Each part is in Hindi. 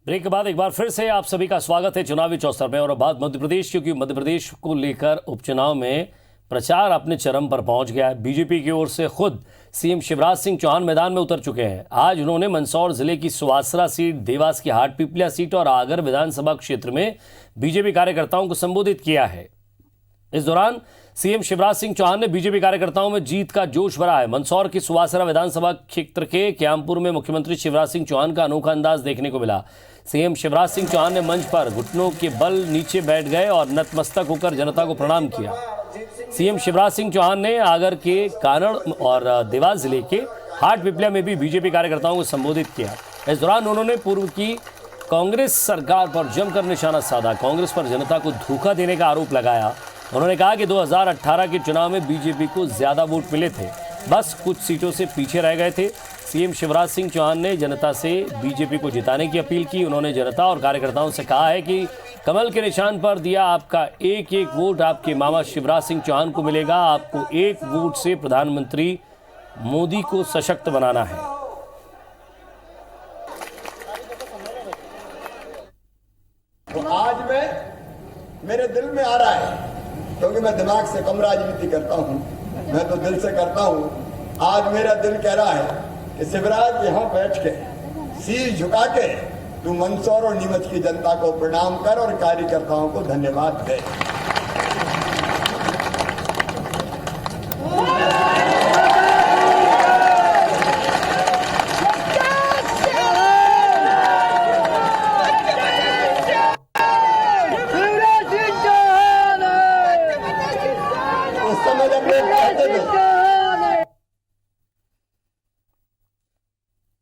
ब्रेक के बाद एक बार फिर से आप सभी का स्वागत है चुनावी चौसर में। और अब बात मध्य प्रदेश, क्योंकि मध्य प्रदेश को लेकर उपचुनाव में प्रचार अपने चरम पर पहुंच गया है। बीजेपी की ओर से खुद सीएम शिवराज सिंह चौहान मैदान में उतर चुके हैं। आज उन्होंने मंदसौर जिले की सुवासरा सीट, देवास की हाटपिपलिया सीट और आगर विधानसभा क्षेत्र में बीजेपी कार्यकर्ताओं को संबोधित किया है। इस दौरान सीएम शिवराज सिंह चौहान ने बीजेपी कार्यकर्ताओं में जीत का जोश भरा है। मंदसौर की सुवासरा विधानसभा क्षेत्र के क्यामपुर में मुख्यमंत्री शिवराज सिंह चौहान का अनोखा अंदाज देखने को मिला। सीएम शिवराज सिंह चौहान ने मंच पर घुटनों के बल नीचे बैठ गए और नतमस्तक होकर जनता को प्रणाम किया। सीएम शिवराज सिंह चौहान ने आगर के कानड़ और देवास जिले के हाटपिपलिया में भी बीजेपी कार्यकर्ताओं को संबोधित किया। इस दौरान उन्होंने पूर्व की कांग्रेस सरकार पर जमकर निशाना साधा। कांग्रेस पर जनता को धोखा देने का आरोप लगाया। उन्होंने कहा कि 2018 के चुनाव में बीजेपी को ज्यादा वोट मिले थे, बस कुछ सीटों से पीछे रह गए थे। सीएम शिवराज सिंह चौहान ने जनता से बीजेपी को जिताने की अपील की। उन्होंने जनता और कार्यकर्ताओं से कहा है कि कमल के निशान पर दिया आपका एक एक वोट आपके मामा शिवराज सिंह चौहान को मिलेगा। आपको एक वोट से प्रधानमंत्री मोदी को सशक्त बनाना है। तो आज मेरे दिल में आ रहा है, क्योंकि मैं दिमाग से कम राजनीति करता हूं, मैं तो दिल से करता हूं। आज मेरा दिल कह रहा है कि शिवराज यहां बैठ के शीश झुका के तू मंदसौर और नीमच की जनता को प्रणाम कर और कार्यकर्ताओं को धन्यवाद दे।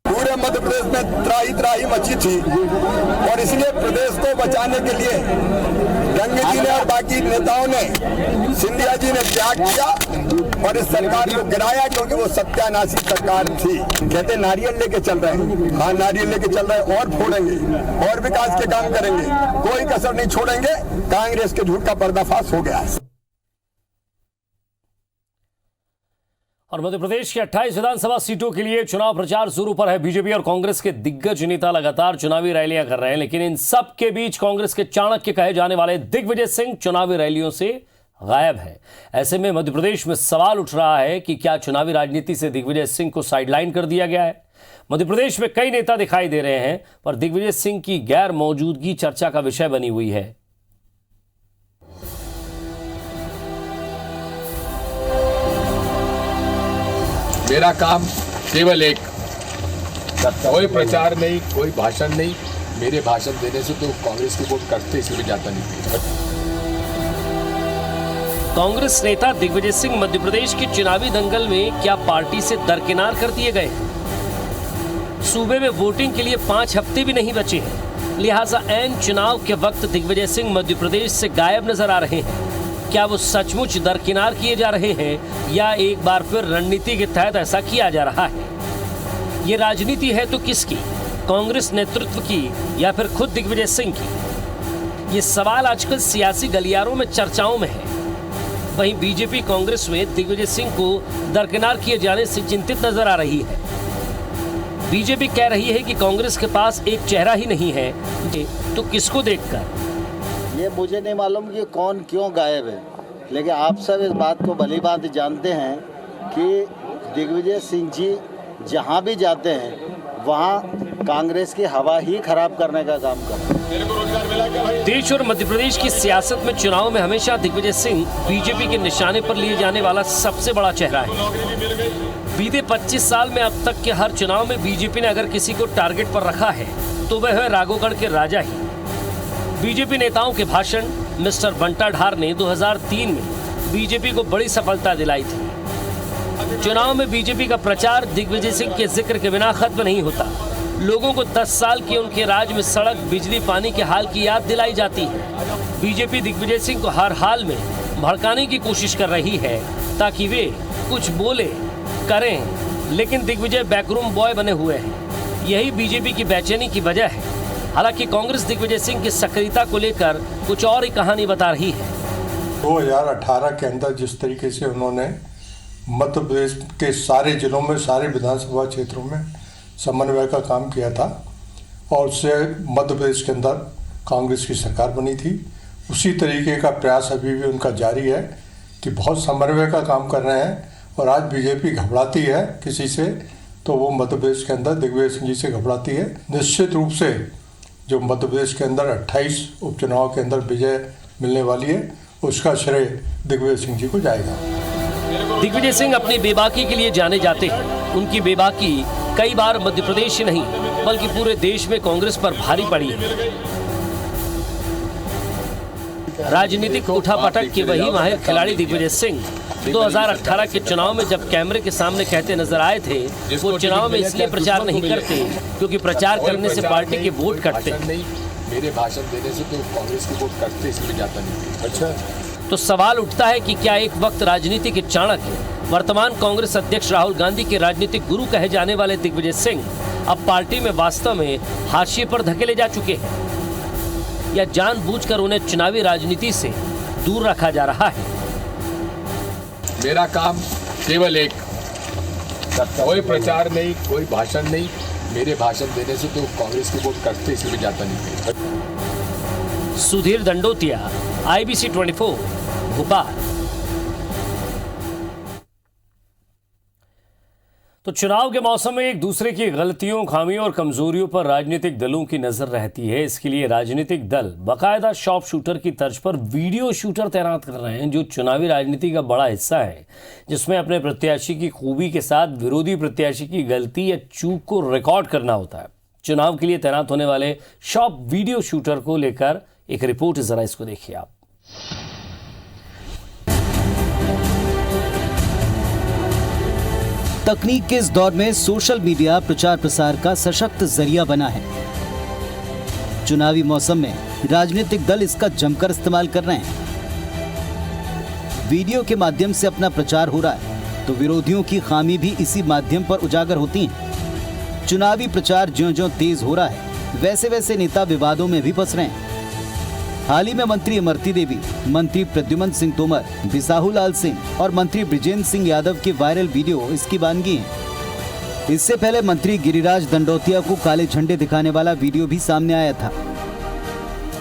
पूरे मध्य प्रदेश में त्राही मची थी और इसलिए प्रदेश को बचाने के लिए गंगे जी ने और बाकी नेताओं ने, सिंधिया जी ने त्याग किया और इस सरकार को गिराया, क्योंकि वो सत्यानाशी सरकार थी। कहते नारियल लेके चल रहे हैं, हाँ नारियल लेके चल रहे हैं, और फोड़ेंगे और विकास के काम करेंगे, कोई कसर नहीं छोड़ेंगे। कांग्रेस के झूठ का पर्दाफाश हो गया है। और मध्य प्रदेश की 28 विधानसभा सीटों के लिए चुनाव प्रचार शुरू पर है। बीजेपी और कांग्रेस के दिग्गज नेता लगातार चुनावी रैलियां कर रहे हैं, लेकिन इन सब के बीच कांग्रेस के चाणक्य कहे जाने वाले दिग्विजय सिंह चुनावी रैलियों से गायब है। ऐसे में मध्य प्रदेश में सवाल उठ रहा है कि क्या चुनावी राजनीति से दिग्विजय सिंह को साइडलाइन कर दिया गया है। मध्य प्रदेश में कई नेता दिखाई दे रहे हैं, पर दिग्विजय सिंह की गैर मौजूदगी चर्चा का विषय बनी हुई है। मेरा काम केवल एक, कोई प्रचार नहीं, कोई भाषण नहीं। मेरे भाषण देने से तो कांग्रेस की वोट करते, इसलिए जाता नहीं। कांग्रेस नेता दिग्विजय सिंह मध्य प्रदेश के चुनावी दंगल में क्या पार्टी से दरकिनार कर दिए गए? सूबे में वोटिंग के लिए 5 हफ्ते भी नहीं बचे हैं, लिहाजा ऐन चुनाव के वक्त दिग्विजय सिंह मध्य प्रदेश से गायब नजर आ रहे हैं। क्या वो सचमुच दरकिनार किए जा रहे हैं या एक बार फिर रणनीति के तहत ऐसा किया जा रहा है? ये राजनीति है तो किसकी? कांग्रेस नेतृत्व की या फिर खुद दिग्विजय सिंह की? ये सवाल आजकल सियासी गलियारों में चर्चाओं में है। वहीं बीजेपी कांग्रेस में दिग्विजय सिंह को दरकिनार किए जाने से चिंतित नजर आ रही है। बीजेपी कह रही है कि कांग्रेस के पास एक चेहरा ही नहीं है, तो किसको देखकर? ये मुझे नहीं मालूम कि कौन क्यों गायब है, लेकिन आप सब इस बात को भली भांति जानते हैं कि दिग्विजय सिंह जी जहां भी जाते हैं वहां कांग्रेस की हवा ही खराब करने का काम करते हैं। देश और मध्य प्रदेश की सियासत में चुनाव में हमेशा दिग्विजय सिंह बीजेपी के निशाने पर लिए जाने वाला सबसे बड़ा चेहरा है। बीते 25 साल में अब तक के हर चुनाव में बीजेपी ने अगर किसी को टारगेट पर रखा है तो वह है राघोगढ़ के राजा ही। बीजेपी नेताओं के भाषण मिस्टर बंटा ढार ने 2003 में बीजेपी को बड़ी सफलता दिलाई थी। चुनाव में बीजेपी का प्रचार दिग्विजय सिंह के जिक्र के बिना खत्म नहीं होता। लोगों को 10 साल के उनके राज में सड़क, बिजली, पानी के हाल की याद दिलाई जाती है। बीजेपी दिग्विजय सिंह को हर हाल में भड़काने की कोशिश कर रही है ताकि वे कुछ बोले करें, लेकिन दिग्विजय बैकरूम बॉय बने हुए हैं। यही बीजेपी की बेचैनी की वजह है। हालांकि कांग्रेस दिग्विजय सिंह की सक्रियता को लेकर कुछ और ही कहानी बता रही है। 2018 के अंदर जिस तरीके से उन्होंने मध्य प्रदेश के सारे जिलों में, सारे विधानसभा क्षेत्रों में समन्वय का काम किया था, और उससे मध्य प्रदेश के अंदर कांग्रेस की सरकार बनी थी। उसी तरीके का प्रयास अभी भी उनका जारी है कि बहुत समन्वय का काम कर रहे हैं। और आज बीजेपी घबराती है किसी से तो वो मध्य प्रदेश के अंदर दिग्विजय सिंह जी से घबराती है। निश्चित रूप से जो मध्य प्रदेश के अंदर 28 उपचुनाव के अंदर विजय मिलने वाली है उसका श्रेय दिग्विजय सिंह जी को जाएगा। दिग्विजय सिंह अपनी बेबाकी के लिए जाने जाते हैं। उनकी बेबाकी कई बार मध्य प्रदेश ही नहीं बल्कि पूरे देश में कांग्रेस पर भारी पड़ी है। राजनीतिक उठापटक के वही माहिर खिलाड़ी दिग्विजय सिंह 2018 के चुनाव में जब कैमरे के सामने कहते नजर आए थे वो चुनाव में इसलिए प्रचार नहीं करते क्योंकि प्रचार करने से पार्टी के वोट कटते। मेरे भाषण देने से तो कांग्रेस के वोट कटते, इसलिए जाता नहीं। अच्छा, तो सवाल उठता है कि क्या एक वक्त राजनीति के चाणक्य वर्तमान कांग्रेस अध्यक्ष राहुल गांधी के राजनीतिक गुरु कहे जाने वाले दिग्विजय सिंह अब पार्टी में वास्तव में हाशिए पर धकेले जा चुके हैं या जानबूझकर उन्हें चुनावी राजनीति से दूर रखा जा रहा है? मेरा काम केवल एक, कोई प्रचार नहीं, कोई भाषण नहीं। मेरे भाषण देने से तो कांग्रेस के वोट कटते, इसलिए जाता नहीं। सुधीर दंडोतिया, IBC 24, भोपाल। तो चुनाव के मौसम में एक दूसरे की गलतियों, खामियों और कमजोरियों पर राजनीतिक दलों की नजर रहती है। इसके लिए राजनीतिक दल बाकायदा शॉप शूटर की तर्ज पर वीडियो शूटर तैनात कर रहे हैं जो चुनावी राजनीति का बड़ा हिस्सा है, जिसमें अपने प्रत्याशी की खूबी के साथ विरोधी प्रत्याशी की गलती या चूक को रिकॉर्ड करना होता है। चुनाव के लिए तैनात होने वाले शॉप वीडियो शूटर को लेकर एक रिपोर्ट, जरा इसको देखिए आप। तकनीक के इस दौर में सोशल मीडिया प्रचार प्रसार का सशक्त जरिया बना है। चुनावी मौसम में राजनीतिक दल इसका जमकर इस्तेमाल कर रहे हैं। वीडियो के माध्यम से अपना प्रचार हो रहा है तो विरोधियों की खामी भी इसी माध्यम पर उजागर होती है। चुनावी प्रचार ज्यों-ज्यों तेज हो रहा है वैसे वैसे नेता विवादों में भी फंस रहे हैं। हाल ही में मंत्री इमरती देवी, मंत्री प्रद्युमन सिंह तोमर, बिसाहू लाल सिंह और मंत्री बृजेंद्र सिंह यादव के वायरल वीडियो इसकी बानगी हैं। इससे पहले मंत्री गिरिराज दंडोतिया को काले झंडे दिखाने वाला वीडियो भी सामने आया था।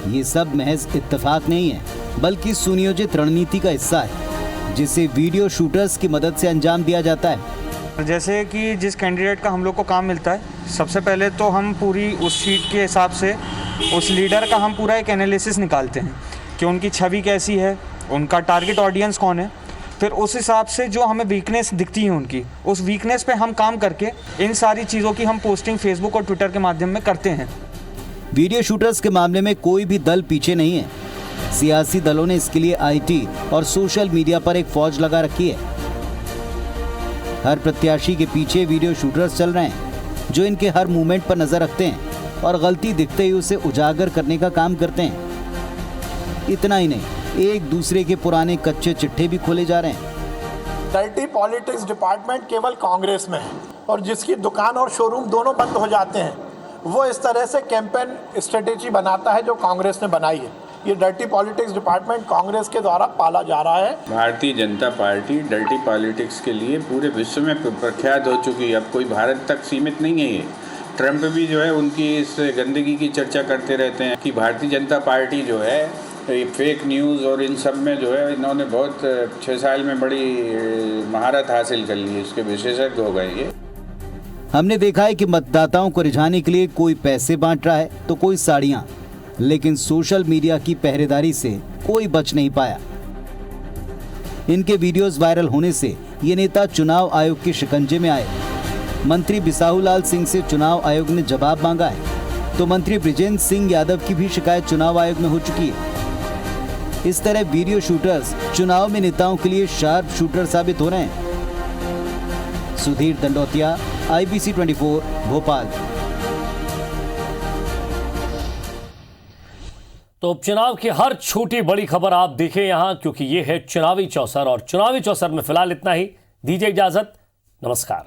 ये सब महज इत्तेफाक नहीं है बल्कि सुनियोजित रणनीति का हिस्सा है जिसे वीडियो शूटर्स की मदद से अंजाम दिया जाता है। जैसे कि जिस कैंडिडेट का हम लोग को काम मिलता है, सबसे पहले तो हम पूरी उस शीट के हिसाब से उस लीडर का हम पूरा एक एनालिसिस निकालते हैं कि उनकी छवि कैसी है, उनका टारगेट ऑडियंस कौन है। फिर उस हिसाब से जो हमें वीकनेस दिखती है उनकी, उस वीकनेस पे हम काम करके इन सारी चीज़ों की हम पोस्टिंग फेसबुक और ट्विटर के माध्यम में करते हैं। वीडियो शूटर्स के मामले में कोई भी दल पीछे नहीं है। सियासी दलों ने इसके लिए IT और सोशल मीडिया पर एक फौज लगा रखी है। हर प्रत्याशी के पीछे वीडियो शूटर्स चल रहे हैं जो इनके हर मूवमेंट पर नजर रखते हैं और गलती दिखते ही उसे उजागर करने का काम करते हैं। इतना ही नहीं, एक दूसरे के पुराने कच्चे चिट्ठे भी खोले जा रहे हैं। डर्टी पॉलिटिक्स डिपार्टमेंट केवल कांग्रेस में है और जिसकी दुकान और शोरूम दोनों बंद हो जाते हैं वो इस तरह से कैंपेन स्ट्रेटेजी बनाता है जो कांग्रेस ने बनाई है। ये डर्टी पॉलिटिक्स डिपार्टमेंट कांग्रेस के द्वारा पाला जा रहा है। Bharatiya Janata party dirty politics के लिए पूरे विश्व में प्रख्यात हो चुकी है। अब कोई भारत तक सीमित नहीं है। ये ट्रंप भी जो है उनकी इस गंदगी की चर्चा करते रहते हैं कि भारतीय जनता पार्टी जो है फेक न्यूज़ और इन सब में जो है इन्होंने बहुत 6 साल में बड़ी महारत हासिल कर ली है, इसके विशेषज्ञ हो गए ये। हमने देखा है कि मतदाताओं को रिझाने के लिए कोई पैसे बांट रहा है तो कोई साड़ियां, लेकिन सोशल मीडिया की पहरेदारी से कोई बच नहीं पाया। इनके वीडियोस वायरल होने से ये नेता चुनाव आयोग के शिकंजे में आए। मंत्री बिसाहू लाल सिंह से चुनाव आयोग ने जवाब मांगा है तो मंत्री बृजेंद्र सिंह यादव की भी शिकायत चुनाव आयोग में हो चुकी है। इस तरह वीडियो शूटर्स चुनाव में नेताओं के लिए शार्प शूटर साबित हो रहे हैं। सुधीर दंडोतिया, IBC 24, भोपाल। तो उपचुनाव की हर छोटी बड़ी खबर आप देखें यहां, क्योंकि ये है चुनावी चौसर। और चुनावी चौसर में फिलहाल इतना ही। दीजिए इजाजत, नमस्कार।